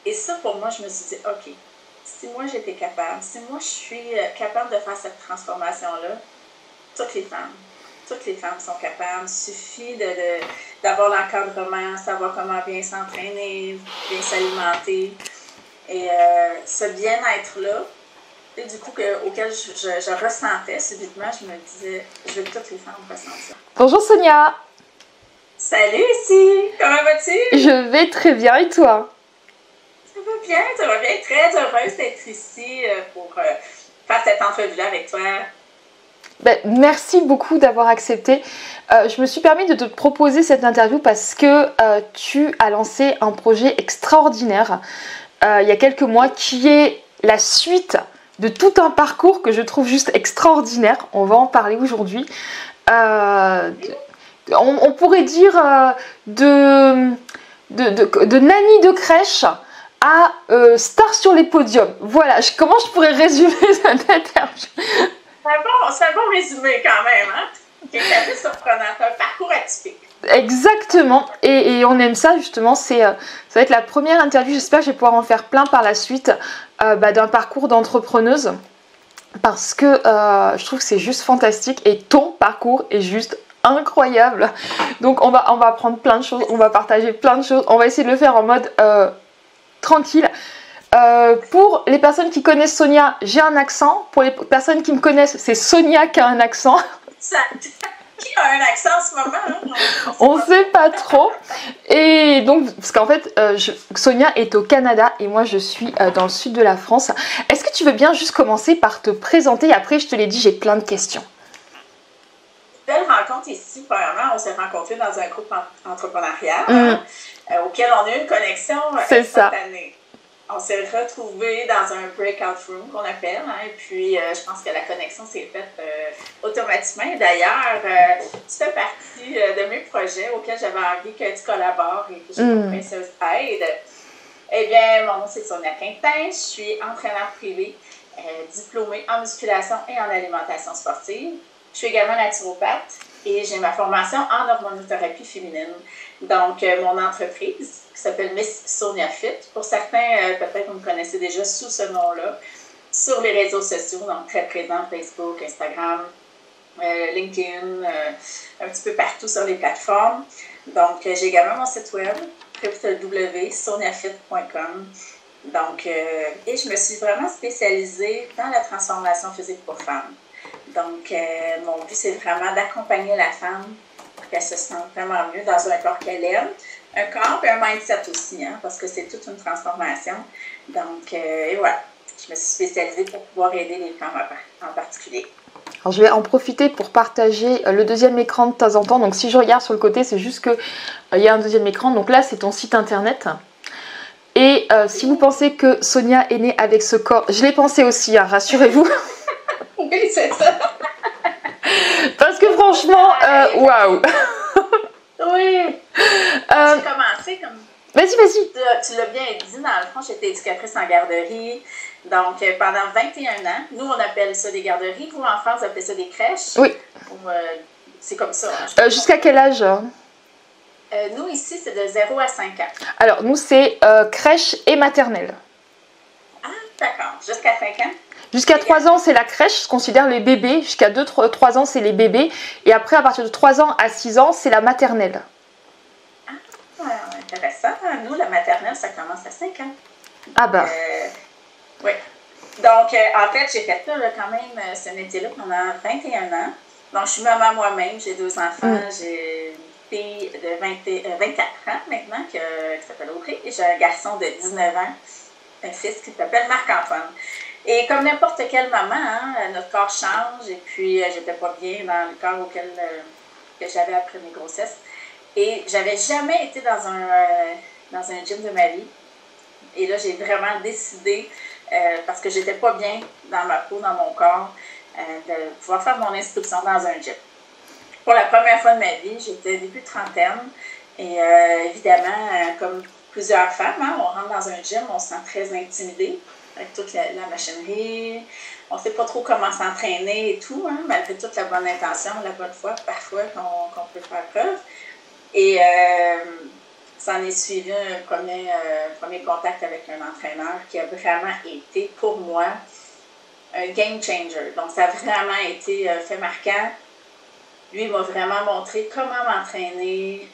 Et ça, pour moi, je me suis dit, OK, si moi j'étais capable, si moi je suis capable de faire cette transformation-là, toutes les femmes, toutes les femmes sont capables. Il suffit d'avoir l'encadrement, savoir comment bien s'entraîner, bien s'alimenter. Et ce bien-être-là, et du coup, auquel je ressentais subitement, je me disais, je veux que toutes les femmes ressentent ça. Bonjour Sonia. Salut ici, comment vas-tu? Je vais très bien et toi? Ça va bien, très heureuse d'être ici pour faire cette entrevue-là avec toi. Ben, merci beaucoup d'avoir accepté. Je me suis permis de te proposer cette interview parce que tu as lancé un projet extraordinaire il y a quelques mois qui est la suite de tout un parcours que je trouve juste extraordinaire. On va en parler aujourd'hui. On pourrait dire de nanny de crèche à star sur les podiums. Voilà, comment je pourrais résumer cette interview? C'est un bon résumé quand même, hein? Qui est assez surprenant. C'est un parcours atypique. Exactement, et on aime ça justement. Ça va être la première interview, j'espère que je vais pouvoir en faire plein par la suite, d'un parcours d'entrepreneuse. Parce que je trouve que c'est juste fantastique et ton parcours est juste incroyable. Donc on va apprendre plein de choses, on va partager plein de choses, on va essayer de le faire en mode tranquille. Pour les personnes qui connaissent Sonia, j'ai un accent. Pour les personnes qui me connaissent, c'est Sonia qui a un accent. Qui a un accent en ce moment? Hein? On sait pas trop. Et donc, parce qu'en fait, Sonia est au Canada et moi je suis dans le sud de la France. Est-ce que tu veux bien juste commencer par te présenter? Après, je te l'ai dit, j'ai plein de questions. Belle rencontre ici. Premièrement, on s'est rencontrés dans un groupe entrepreneurial auquel on a eu une connexion instantanée. On s'est retrouvés dans un breakout room qu'on appelle, hein, et puis je pense que la connexion s'est faite automatiquement. Et d'ailleurs, tu fais partie de mes projets auxquels j'avais envie que tu collabores et que je sois précieuse aide. Eh bien, mon nom c'est Sonia Quintin, je suis entraîneur privé, diplômée en musculation et en alimentation sportive. Je suis également naturopathe et j'ai ma formation en hormonothérapie féminine. Donc, mon entreprise qui s'appelle Miss Sonia Fit. Pour certains, peut-être vous me connaissez déjà sous ce nom-là, sur les réseaux sociaux, donc très présent, Facebook, Instagram, LinkedIn, un petit peu partout sur les plateformes. Donc, j'ai également mon site web, www.soniafit.com. Donc, et je me suis vraiment spécialisée dans la transformation physique pour femmes. Donc, mon but, c'est vraiment d'accompagner la femme pour qu'elle se sente vraiment mieux dans un corps qu'elle aime. Un corps et un mindset aussi, hein, parce que c'est toute une transformation. Donc, et voilà, je me suis spécialisée pour pouvoir aider les femmes en particulier. Alors, je vais en profiter pour partager le deuxième écran de temps en temps. Donc, si je regarde sur le côté, c'est juste qu'il y a un deuxième écran. Donc là, c'est ton site internet. Et si vous pensez que Sonia est née avec ce corps, je l'ai pensé aussi, hein, rassurez-vous. Oui, c'est ça. Parce que franchement, waouh. Oui. J'ai commencé comme... Vas-y. Tu l'as bien dit, dans le fond, j'étais éducatrice en garderie. Donc, pendant 21 ans, nous, on appelle ça des garderies. Vous, en France, vous appelez ça des crèches? Oui. C'est comme ça. Hein, jusqu'à quel âge? Nous, ici, c'est de 0 à 5 ans. Alors, nous, c'est crèche et maternelle. Ah, d'accord. Jusqu'à 5 ans? Jusqu'à 3 ans, c'est la crèche, je considère les bébés. Jusqu'à 2-3 ans, c'est les bébés. Et après, à partir de 3 ans à 6 ans, c'est la maternelle. Ah, intéressant. Nous, la maternelle, ça commence à 5 ans. Ah bah. Oui. Donc, en fait, j'ai fait quand même ce métier-là pendant 21 ans. Donc, je suis maman moi-même, j'ai 2 enfants. J'ai une fille de 24 ans maintenant qui s'appelle Audrey. Et j'ai un garçon de 19 ans, un fils qui s'appelle Marc-Antoine. Et comme n'importe quelle maman, hein, notre corps change. Et puis, j'étais pas bien dans le corps que j'avais après mes grossesses. Et j'avais jamais été dans un gym de ma vie. Et là, j'ai vraiment décidé, parce que j'étais pas bien dans ma peau, dans mon corps, de pouvoir faire mon inscription dans un gym. Pour la première fois de ma vie, j'étais début trentaine. Et évidemment, comme plusieurs femmes, hein, on rentre dans un gym, on se sent très intimidée avec toute la machinerie. On ne sait pas trop comment s'entraîner et tout, hein, malgré toute la bonne intention, la bonne foi, parfois, qu'on peut faire preuve. Et s'en est suivi un premier contact avec un entraîneur qui a vraiment été, pour moi, un game changer. Donc, ça a vraiment été fait marquant. Lui, il m'a vraiment montré comment m'entraîner,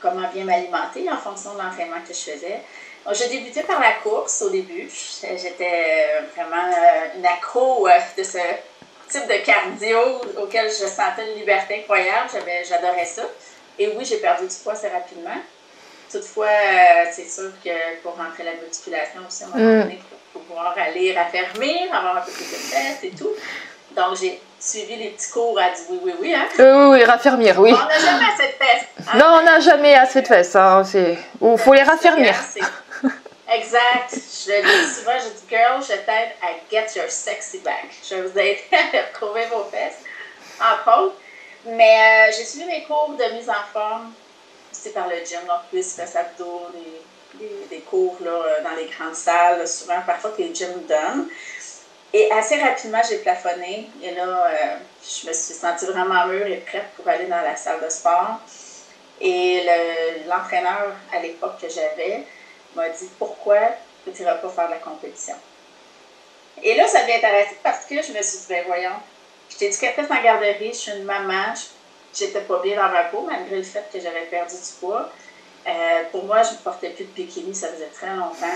comment bien m'alimenter en fonction de l'entraînement que je faisais. Donc, j'ai débuté par la course au début. J'étais vraiment une accro de ce type de cardio auquel je sentais une liberté incroyable. J'adorais ça. Et oui, j'ai perdu du poids assez rapidement. Toutefois, c'est sûr que pour rentrer la musculation aussi, à un moment donné, pour pouvoir aller raffermir, avoir un peu plus de fesses et tout. Donc, j'ai suivi les petits cours à du oui, hein? Oui, raffermir, oui. On n'a jamais assez de fesses. Hein? Non, on n'a jamais assez de fesses. Hein. Il faut les raffermir. Exact. Je le dis souvent, je dis, girl, je t'aide à get your sexy back. Je vais vous aider à retrouver vos fesses, entre autres. Mais j'ai suivi mes cours de mise en forme, c'est par le gym, donc cuisses, fesses, abdos, des cours là, dans les grandes salles, là, souvent, parfois que les gyms donnent. Et assez rapidement, j'ai plafonné. Et là, je me suis sentie vraiment mûre et prête pour aller dans la salle de sport. Et l'entraîneur, à l'époque que j'avais, m'a dit, pourquoi tu n'iras pas faire de la compétition? Et là, ça m'a intéressé parce que je me suis dit, ben voyons, j'étais éducatrice en garderie, je suis une maman, j'étais pas bien dans ma peau, malgré le fait que j'avais perdu du poids. Pour moi, je ne portais plus de bikini, ça faisait très longtemps.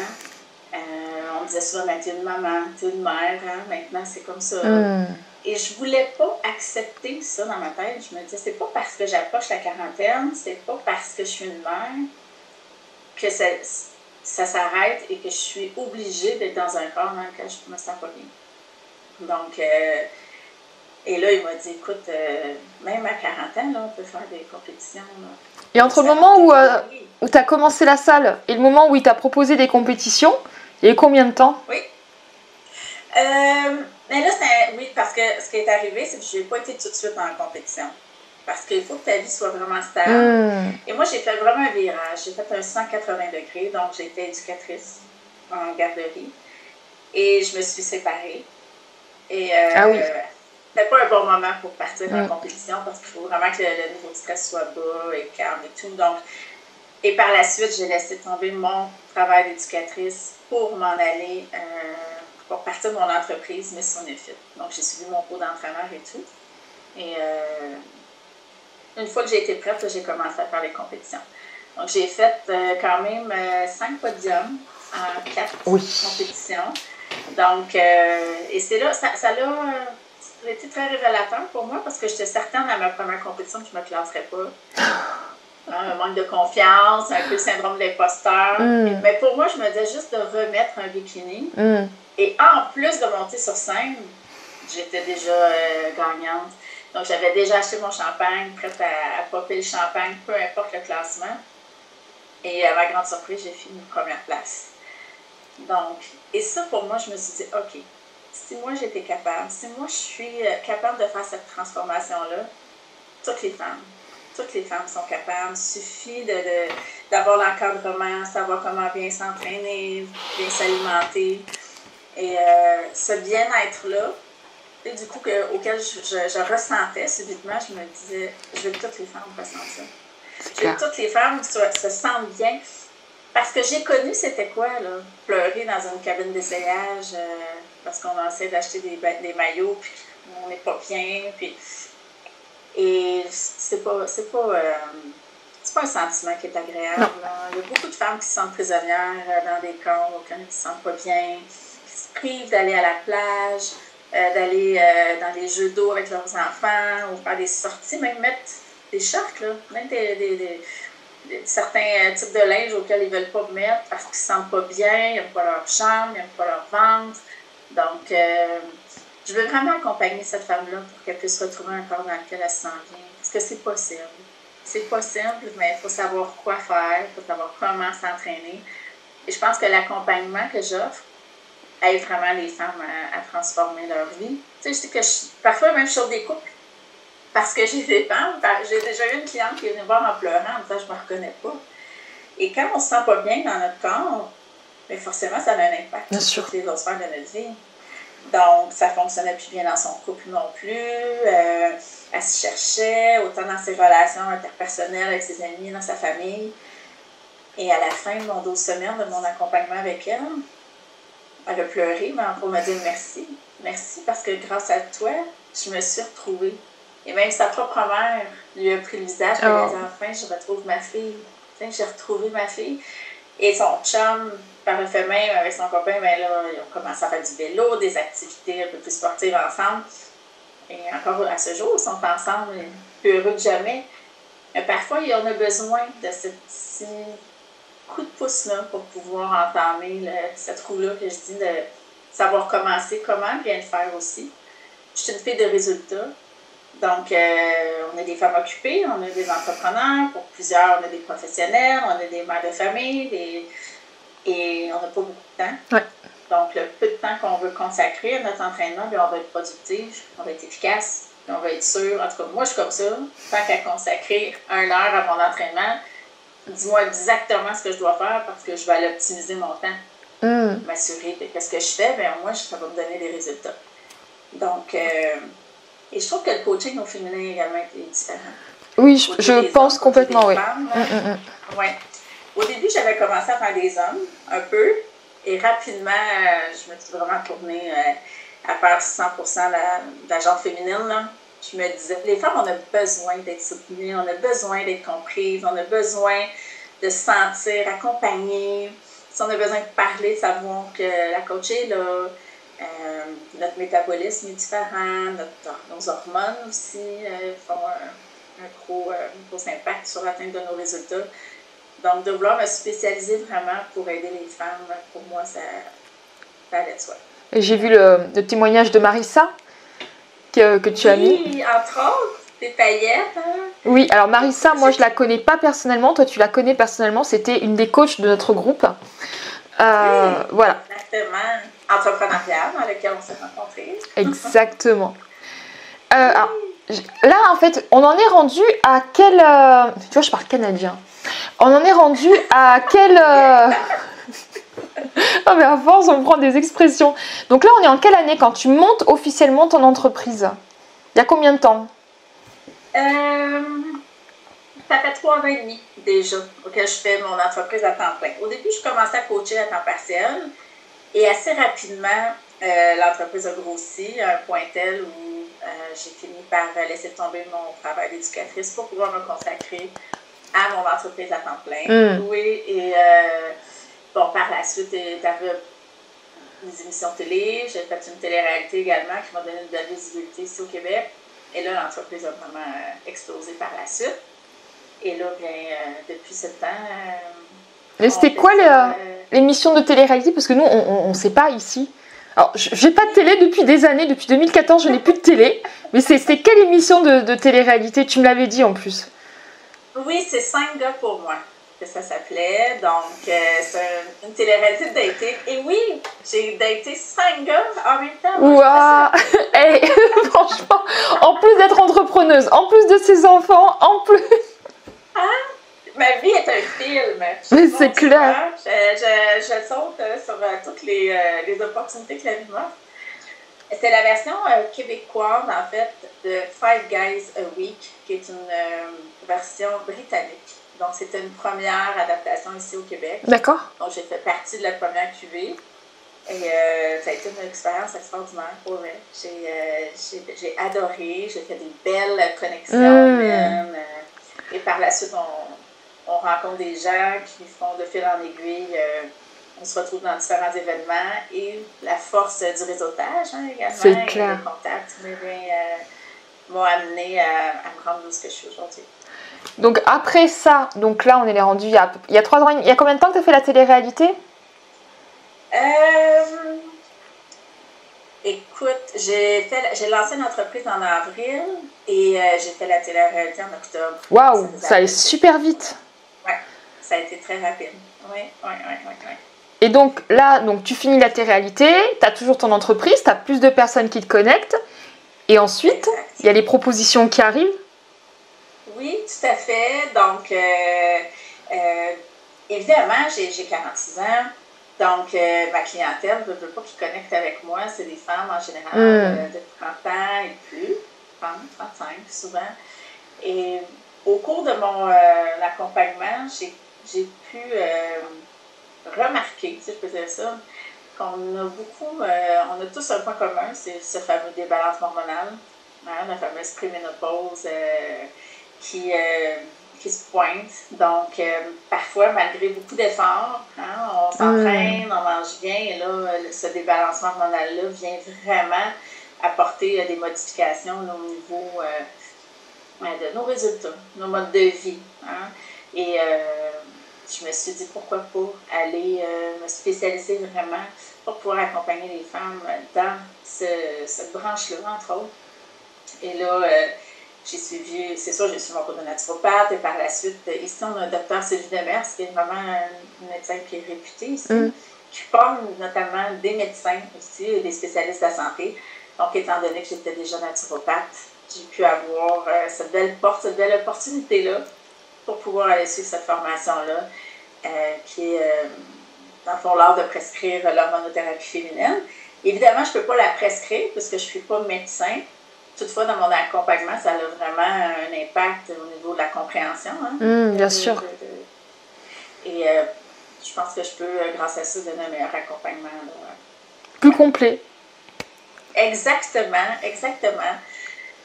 On me disait souvent, ben, t'es une maman, t'es une mère, hein? Maintenant c'est comme ça. Et je voulais pas accepter ça dans ma tête. Je me disais, c'est pas parce que j'approche la quarantaine, c'est pas parce que je suis une mère que ça s'arrête et que je suis obligée d'être dans un corps dans lequel je me sens pas bien. Donc, et là, il m'a dit, écoute, même à 40 ans, là, on peut faire des compétitions. Là. Et entre le moment où tu as commencé la salle et le moment où il t'a proposé des compétitions, il y a eu combien de temps? Oui. Mais là, oui, parce que ce qui est arrivé, c'est que je n'ai pas été tout de suite en compétition. Parce qu'il faut que ta vie soit vraiment stable. Et moi, j'ai fait vraiment un virage. J'ai fait un 180 degrés, donc j'étais éducatrice en garderie. Et je me suis séparée. Et c'était pas un bon moment pour partir en compétition parce qu'il faut vraiment que le niveau de stress soit bas et calme et tout. Donc, et par la suite, j'ai laissé tomber mon travail d'éducatrice pour m'en aller, pour partir de mon entreprise Miss Unifit. Donc, j'ai suivi mon cours d'entraîneur et tout. Et une fois que j'ai été prête, j'ai commencé à faire les compétitions. Donc, j'ai fait quand même 5 podiums en 4 compétitions. Donc, et c'est là, ça a été très révélateur pour moi parce que j'étais certaine à ma première compétition que je ne me classerais pas. Un manque de confiance, un peu le syndrome de l'imposteur. Mais pour moi, je me disais juste de remettre un bikini. Et en plus de monter sur scène, j'étais déjà gagnante. Donc, j'avais déjà acheté mon champagne, prête à popper le champagne, peu importe le classement. Et à ma grande surprise, j'ai fini première place. Donc, et ça, pour moi, je me suis dit, OK, si moi j'étais capable, si moi je suis capable de faire cette transformation-là, toutes les femmes sont capables. Il suffit d'avoir l'encadrement, savoir comment bien s'entraîner, bien s'alimenter. Et ce bien-être-là, et du coup, auquel je ressentais subitement, je me disais, je veux que toutes les femmes ressentent ça. Je veux que toutes les femmes se sentent bien. Parce que j'ai connu c'était quoi, là, pleurer dans une cabine d'essayage parce qu'on essaie d'acheter des maillots, puis on n'est pas bien, puis... Et c'est pas un sentiment qui est agréable. Il y a beaucoup de femmes qui se sentent prisonnières dans des camps auxquels ils ne se sentent pas bien, qui se privent d'aller à la plage, d'aller dans les jeux d'eau avec leurs enfants, ou faire des sorties, même mettre des shorts, là, même certains types de linge auxquels ils ne veulent pas mettre parce qu'ils ne se sentent pas bien, ils n'aiment pas leur chambre, ils n'aiment pas leur ventre. Donc, je veux vraiment accompagner cette femme-là pour qu'elle puisse retrouver un corps dans lequel elle se sent bien. Parce que c'est possible. C'est possible, mais il faut savoir quoi faire, il faut savoir comment s'entraîner. Et je pense que l'accompagnement que j'offre aide vraiment les femmes à transformer leur vie. Tu sais, je sais que parfois même je sauve des couples. Parce que j'ai des femmes, j'ai déjà eu une cliente qui est venue me voir en pleurant en me disant je ne me reconnais pas. Et quand on ne se sent pas bien dans notre corps, bien forcément ça a un impact sur toutes les autres sphères de notre vie. Donc, ça ne fonctionnait plus bien dans son couple non plus. Elle se cherchait, autant dans ses relations interpersonnelles avec ses amis, dans sa famille. Et à la fin de mon 12 semaines de mon accompagnement avec elle, elle a pleuré pour me dire merci. Merci parce que grâce à toi, je me suis retrouvée. Et même sa propre mère lui a pris le visage et elle a dit enfin, je retrouve ma fille. J'ai retrouvé ma fille. Et son chum, par le fait même, avec son copain, ben là, ils ont commencé à faire du vélo, des activités un peu plus sportives ensemble. Et encore à ce jour, ils sont ensemble, plus heureux que jamais. Mais parfois, on a besoin de ce petit coup de pouce-là pour pouvoir entamer cette roue-là que je dis de savoir commencer, comment bien le faire aussi. Je suis une fille de résultats. Donc, on a des femmes occupées, on a des entrepreneurs, pour plusieurs, on a des professionnels, on a des mères de famille, et on n'a pas beaucoup de temps. Ouais. Donc, le peu de temps qu'on veut consacrer à notre entraînement, bien, on va être productif, on va être efficace, on va être sûr. En tout cas, moi, je suis comme ça. Tant qu'à consacrer 1 heure à mon entraînement, dis-moi exactement ce que je dois faire parce que je vais aller optimiser mon temps. M'assurer que ce que je fais, bien, moi, ça va me donner des résultats. Donc, et je trouve que le coaching au féminin également est différent. Oui, je pense complètement, oui. Ouais. Au début, j'avais commencé à faire des hommes, un peu, et rapidement, je me suis vraiment tournée à faire 100% la genre féminine. Là. Je me disais, les femmes, on a besoin d'être soutenues, on a besoin d'être comprises, on a besoin de se sentir accompagnées. Si on a besoin de parler, de savoir que la coach est là, notre métabolisme est différent, nos hormones aussi font un gros impact sur l'atteinte de nos résultats. Donc, de vouloir me spécialiser vraiment pour aider les femmes, pour moi, ça allait de soi. Et j'ai vu le témoignage de Marissa que tu as mis. Oui, entre autres, tes paillettes. Hein? Oui, alors Marissa, moi je la connais pas personnellement, toi tu la connais personnellement, c'était une des coachs de notre groupe. Oui, voilà. Exactement. Entrepreneuriale dans lequel on s'est rencontrés. Exactement. Alors, là, en fait, on en est rendu à quel... tu vois, je parle canadien. On en est rendu à quel... Oh, mais à force, on prend des expressions. Donc là, on est en quelle année quand tu montes officiellement ton entreprise? Il y a combien de temps? Ça fait 3 ans et demi déjà que je fais mon entreprise à temps plein. Au début, je commençais à coacher à temps partiel et assez rapidement, l'entreprise a grossi à un point tel où j'ai fini par laisser tomber mon travail d'éducatrice pour pouvoir me consacrer à mon entreprise à temps plein. Oui, et bon, par la suite, t'avais des émissions de télé, j'ai fait une télé-réalité également qui m'a donné de la visibilité ici au Québec. Et là, l'entreprise a vraiment explosé par la suite. Et là, bien, depuis ce temps... Mais c'était quoi l'émission de télé-réalité? Parce que nous, on ne sait pas ici. Alors, j'ai pas de télé depuis des années. Depuis 2014, je n'ai plus de télé. Mais c'était quelle émission de télé-réalité? Tu me l'avais dit en plus. Oui, c'est 5 gars pour moi que ça s'appelait. Donc, c'est une télé-réalité de dating. Et oui, j'ai daté 5 gars en même temps. Waouh! Hey, franchement, en plus d'être entrepreneuse, en plus de ses enfants, en plus... Ah, ma vie est un film. Mais c'est clair. Je saute sur toutes les opportunités que la vie m'offre. C'est la version québécoise, en fait, de Five Guys a Week, qui est une version britannique. Donc, c'était une première adaptation ici au Québec. D'accord. Donc, j'ai fait partie de la première cuvée. Et ça a été une expérience extraordinaire pour moi. J'ai adoré, j'ai fait des belles connexions humaines. Et par la suite, on rencontre des gens qui font de fil en aiguille. On se retrouve dans différents événements et la force du réseautage également. C'est clair. Et les contacts m'ont amené à me rendre où je suis aujourd'hui. Donc après ça, donc là on est rendu il y a 3 ans. Il y a combien de temps que tu as fait la télé-réalité? Écoute, j'ai lancé une entreprise en avril et j'ai fait la télé-réalité en octobre. Waouh, ça allait super vite. Oui, ça a été très rapide. Oui. Et donc là, tu finis la télé-réalité, tu as toujours ton entreprise, tu as plus de personnes qui te connectent. Et ensuite, il y a les propositions qui arrivent. Oui, tout à fait. Donc, évidemment, j'ai 46 ans. Donc, ma clientèle, je ne veux pas qu'ils connectent avec moi. C'est des femmes en général de 30 ans et plus, 30, 35 souvent. Et au cours de mon accompagnement, j'ai j'ai pu remarquer, si je peux dire ça, qu'on a beaucoup, on a tous un point commun, c'est ce fameux débalancement hormonal, hein, la fameuse préménopause qui se pointe. Donc, parfois, malgré beaucoup d'efforts, hein, on s'entraîne, on mange bien, et là, ce débalancement hormonal-là vient vraiment apporter des modifications au niveau de nos résultats, nos modes de vie. Hein. Et je me suis dit, pourquoi pas aller me spécialiser vraiment pour pouvoir accompagner les femmes dans cette branche-là, entre autres. Et là, j'ai suivi, c'est sûr, j'ai suivi mon cours de naturopathe et par la suite, ici, on a un docteur Sylvie Demers, qui est vraiment une médecin qui est réputée ici, qui forme notamment des médecins aussi, des spécialistes de la santé. Donc, étant donné que j'étais déjà naturopathe, j'ai pu avoir cette belle opportunité-là pour pouvoir aller suivre cette formation-là, qui est, dans le fond, l'art de prescrire l'hormonothérapie féminine. Évidemment, je ne peux pas la prescrire parce que je ne suis pas médecin. Toutefois, dans mon accompagnement, ça a vraiment un impact au niveau de la compréhension. Hein, bien sûr. Et je pense que je peux, grâce à ça, donner un meilleur accompagnement. Là. Plus complet. Exactement, exactement.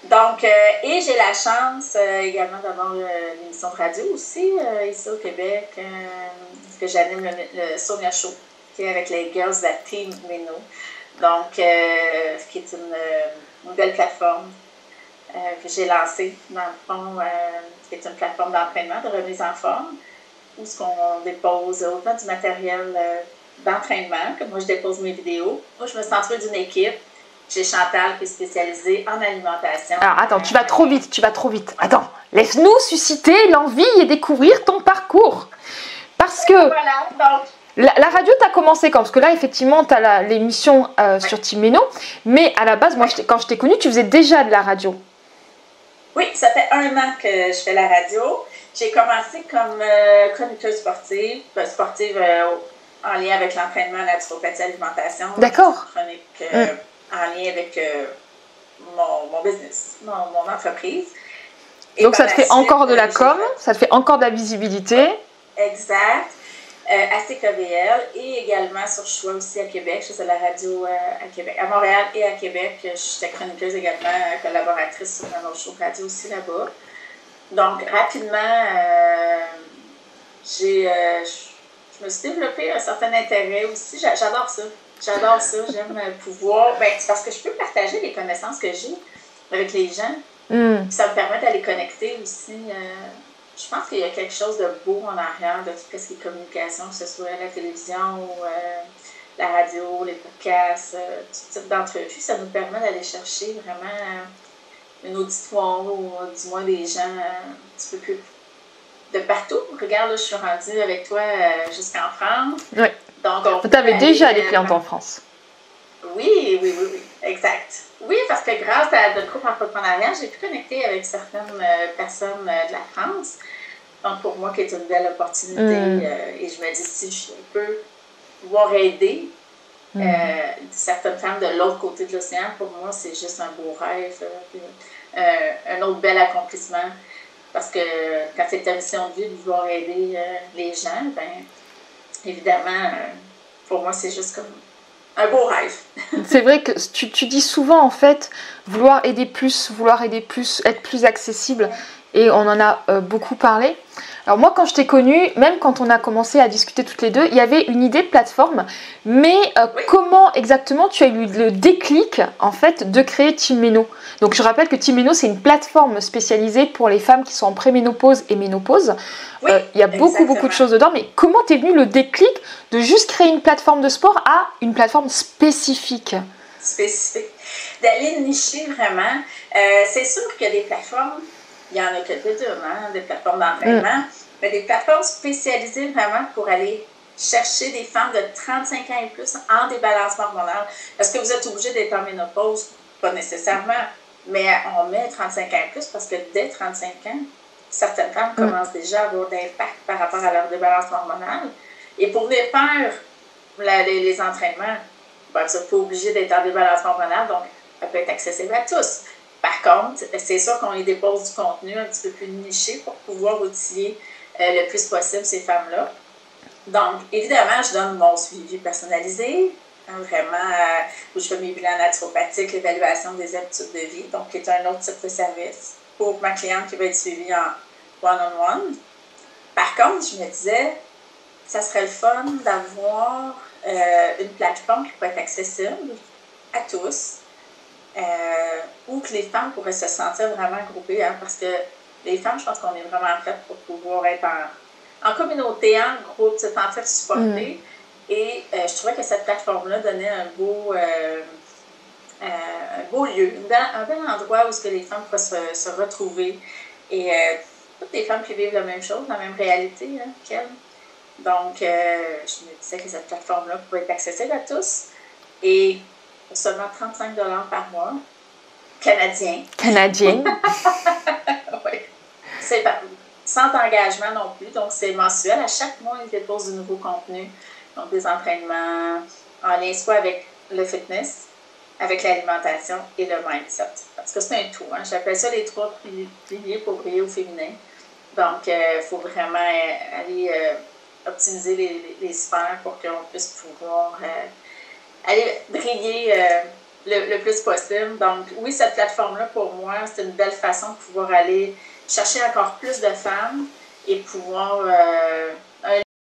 Donc, et j'ai la chance également d'avoir l'émission de radio aussi, ici au Québec, que j'anime le Sonia Show, qui est avec les girls de la Team Méno. Donc, qui est une belle plateforme que j'ai lancée, dans le fond, qui est une plateforme d'entraînement, de remise en forme, où on dépose autant du matériel d'entraînement, que moi je dépose mes vidéos. Moi, je me suis entourée d'une équipe. J'ai Chantal qui est spécialisée en alimentation. Alors, attends, tu vas trop vite. Attends, laisse-nous susciter l'envie et découvrir ton parcours. Parce que voilà, donc, la radio, tu as commencé quand? Parce que là, effectivement, tu as l'émission sur Team Méno. Mais à la base, moi, quand je t'ai connue, tu faisais déjà de la radio. Oui, ça fait 1 an que je fais la radio. J'ai commencé comme chroniqueuse sportive en lien avec l'entraînement, la naturopathie, l'alimentation. D'accord. Chronique en lien avec mon business, mon entreprise. Et donc, ça te fait encore de la com, ça te fait encore de la visibilité. Exact. À CKVL et également sur Choix aussi à Québec. Je faisais la radio à Québec, à Montréal et à Québec. J'étais chroniqueuse également, collaboratrice sur un autre show de radio aussi là-bas. Donc, rapidement, je me suis développé un certain intérêt aussi. J'adore ça. J'aime pouvoir. Ben, c'est parce que je peux partager les connaissances que j'ai avec les gens. Ça me permet d'aller connecter aussi. Je pense qu'il y a quelque chose de beau en arrière de tout ce qui est communication, que ce soit la télévision ou la radio, les podcasts, tout type d'entrevue. Ça nous permet d'aller chercher vraiment une auditoire ou du moins des gens un petit peu plus de partout. Regarde, là, je suis rendue avec toi jusqu'en France. Oui. Donc, tu avais déjà des clientes en France. Oui, exact. Oui, parce que grâce à notre groupe entrepreneurial, j'ai pu connecter avec certaines personnes de la France. Donc, pour moi, qui est une belle opportunité. Et je me dis, si je peux pouvoir aider certaines femmes de l'autre côté de l'océan, pour moi, c'est juste un beau rêve. Un autre bel accomplissement. Parce que quand c'est ta mission de vie de vouloir aider les gens, ben évidemment, pour moi, c'est juste comme un beau rêve. C'est vrai que tu dis souvent, en fait, vouloir aider plus, être plus accessible. Et on en a beaucoup parlé. Alors moi, quand je t'ai connue, même quand on a commencé à discuter toutes les deux, il y avait une idée de plateforme. Mais comment exactement tu as eu le déclic, en fait, de créer Team Méno? Donc je rappelle que Team Méno, c'est une plateforme spécialisée pour les femmes qui sont en préménopause et ménopause. Oui, il y a beaucoup de choses dedans. Mais comment t'es venu le déclic de juste créer une plateforme de sport à une plateforme spécifique? D'aller nicher vraiment. C'est sûr qu'il y a des plateformes. Il y en a quelques-unes, hein, des plateformes d'entraînement, mais des plateformes spécialisées vraiment pour aller chercher des femmes de 35 ans et plus en débalancement hormonal. Est-ce que vous êtes obligé d'être en ménopause? Pas nécessairement, mais on met 35 ans et plus parce que dès 35 ans, certaines femmes commencent déjà à avoir d'impact par rapport à leur débalancement hormonal. Et pour venir faire les entraînements, ben, vous n'êtes pas obligé d'être en débalancement hormonal, donc elle peut être accessible à tous. Par contre, c'est sûr qu'on y dépose du contenu un petit peu plus niché pour pouvoir outiller le plus possible ces femmes-là. Donc, évidemment, je donne mon suivi personnalisé, vraiment, où je fais mes bilans naturopathiques, l'évaluation des habitudes de vie, donc qui est un autre type de service pour ma cliente qui va être suivie en one-on-one. Par contre, je me disais, ça serait le fun d'avoir une plateforme qui pourrait être accessible à tous, où que les femmes pourraient se sentir vraiment groupées, hein, parce que les femmes, je pense qu'on est vraiment faites pour pouvoir être en communauté, en groupe, se sentir supportées. Et je trouvais que cette plateforme-là donnait un beau lieu, un bel endroit où les femmes pourraient se retrouver. Et toutes les femmes qui vivent la même chose, la même réalité qu'elles. Donc, je me disais que cette plateforme-là pouvait être accessible à tous. Et pour seulement 35 $ par mois, canadien. Canadienne. Oui. C'est sans engagement non plus. Donc, c'est mensuel. À chaque mois, ils déposent du nouveau contenu. Donc, des entraînements en lien soit avec le fitness, avec l'alimentation et le mindset. Parce que c'est un tout. Hein? J'appelle ça les 3 piliers pour briller au féminin. Donc, il faut vraiment aller optimiser les sphères pour qu'on puisse pouvoir aller briller le plus possible. Donc, oui, cette plateforme-là, pour moi, c'est une belle façon de pouvoir aller chercher encore plus de femmes et pouvoir